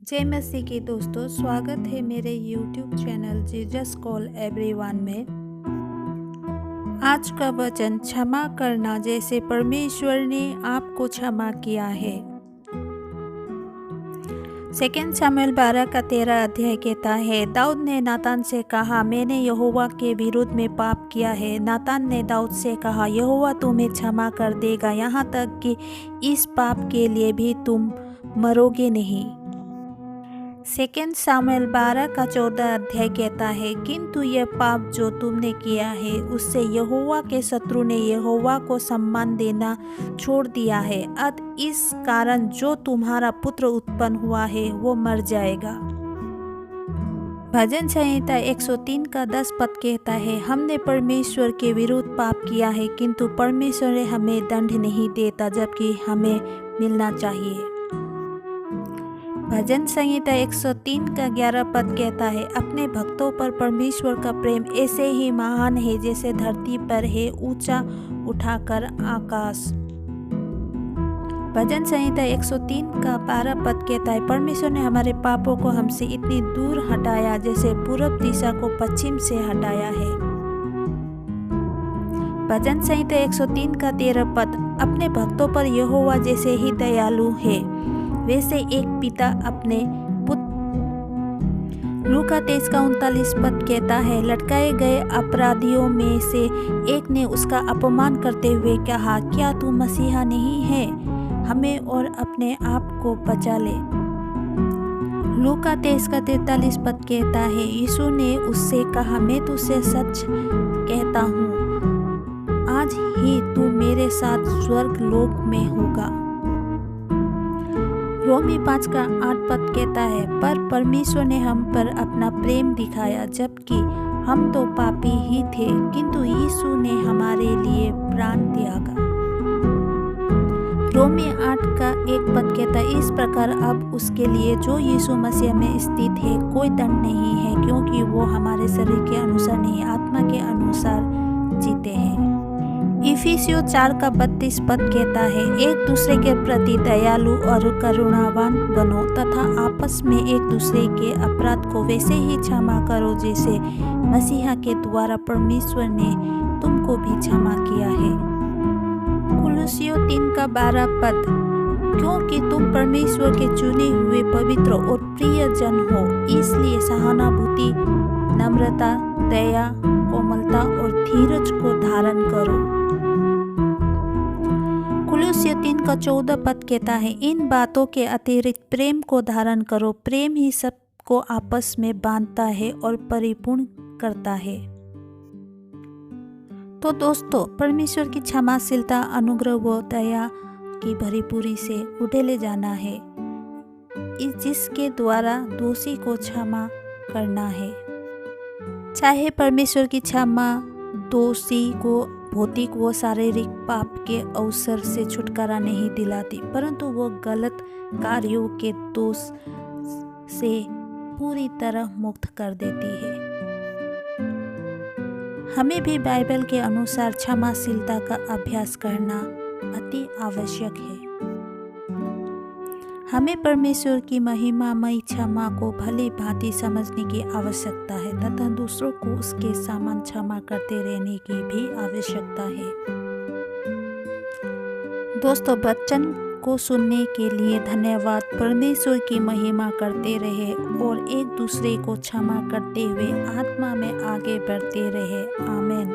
जय मसीह के दोस्तों, स्वागत है मेरे YouTube channel Jesus call everyone में। आज का वचन क्षमा करना जैसे परमेश्वर ने आपको क्षमा किया है। 2 शमूएल 12 अध्याय कहता है, दाऊद ने नातान से कहा, मैंने यहोवा के विरुद्ध में पाप किया है। नातान ने दाऊद से कहा, यहोवा तुम्हें क्षमा कर देगा, यहाँ तक कि इस पाप के लिए भी तुम मरोगे नहीं। 2 शमूएल 12 अध्याय कहता है, किंतु यह पाप जो तुमने किया है उससे यहोवा के शत्रु ने यहोवा को सम्मान देना छोड़ दिया है। अतः इस कारण जो तुम्हारा पुत्र उत्पन्न हुआ है वो मर जाएगा। भजन संहिता 103 का 10 पद कहता है, हमने परमेश्वर के विरुद्ध पाप किया है, किंतु परमेश्वर हमें दंड नहीं देता जबकि हमें मिलना चाहिए। भजन संहिता 103 का 11 पद कहता है, अपने भक्तों पर परमेश्वर का प्रेम ऐसे ही महान है जैसे धरती पर है ऊंचा उठाकर आकाश। भजन संहिता 103 का 12 पद कहता है, परमेश्वर ने हमारे पापों को हमसे इतनी दूर हटाया जैसे पूरब दिशा को पश्चिम से हटाया है। भजन संहिता 103 का 13 पद, अपने भक्तों पर यहोवा जैसे ही दयालु है वैसे एक पिता अपने पुत्र। लूका 23 का 39 पद कहता है, लटकाए गए अपराधियों में से एक ने उसका अपमान करते हुए कहा, क्या तू मसीहा नहीं है? हमें और अपने आप को बचा ले। लूका 23 का 43 पद कहता है, यीशु ने उससे कहा, मैं तुझसे सच कहता हूँ, आज ही तू मेरे साथ स्वर्ग लोक में होगा। रोमी 5 का 8 पद कहता है, पर परमेश्वर ने हम पर अपना प्रेम दिखाया जबकि हम तो पापी ही थे, किंतु यीशु ने हमारे लिए प्राण त्यागा। रोमी 8 का 1 पद कहता है, इस प्रकार अब उसके लिए जो यीशु मसीह में स्थित है कोई दंड नहीं है, क्योंकि वो हमारे शरीर के अनुसार नहीं आत्मा के अनुसार जीते हैं। इफिसियों 4 का 32 पद कहता है, एक दूसरे के प्रति दयालु और करुणावान बनो तथा आपस में एक दूसरे के अपराध को वैसे ही क्षमा करो जैसे मसीहा के द्वारा परमेश्वर ने तुमको भी क्षमा किया है। कुलुसियों 3 का 12 पद, क्योंकि तुम परमेश्वर के चुने हुए पवित्र और प्रिय जन हो, इसलिए सहानुभूति, नम्रता, दया, कोमलता और धीरज को धारण करो। कुलुसियों 3 का 14 पद कहता है, इन बातों के अतिरिक्त प्रेम को धारण करो, प्रेम ही सबको आपस में बांधता है और परिपूर्ण करता है। तो दोस्तों, परमेश्वर की क्षमाशीलता, अनुग्रह व दया की भरीपूरी से उड़ेले जाना है, जिसके द्वारा दोषी को क्षमा करना है। चाहे परमेश्वर की क्षमा दोषी को भौतिक व शारीरिक पाप के अवसर से छुटकारा नहीं दिलाती, परंतु वो गलत कार्यों के दोष से पूरी तरह मुक्त कर देती है। हमें भी बाइबल के अनुसार क्षमाशीलता का अभ्यास करना अति आवश्यक है। हमें परमेश्वर की महिमामय क्षमा को भली भांति समझने की आवश्यकता है तथा दूसरों को उसके समान क्षमा करते रहने की भी आवश्यकता है। दोस्तों, वचन को सुनने के लिए धन्यवाद। परमेश्वर की महिमा करते रहे और एक दूसरे को क्षमा करते हुए आत्मा में आगे बढ़ते रहे। आमीन।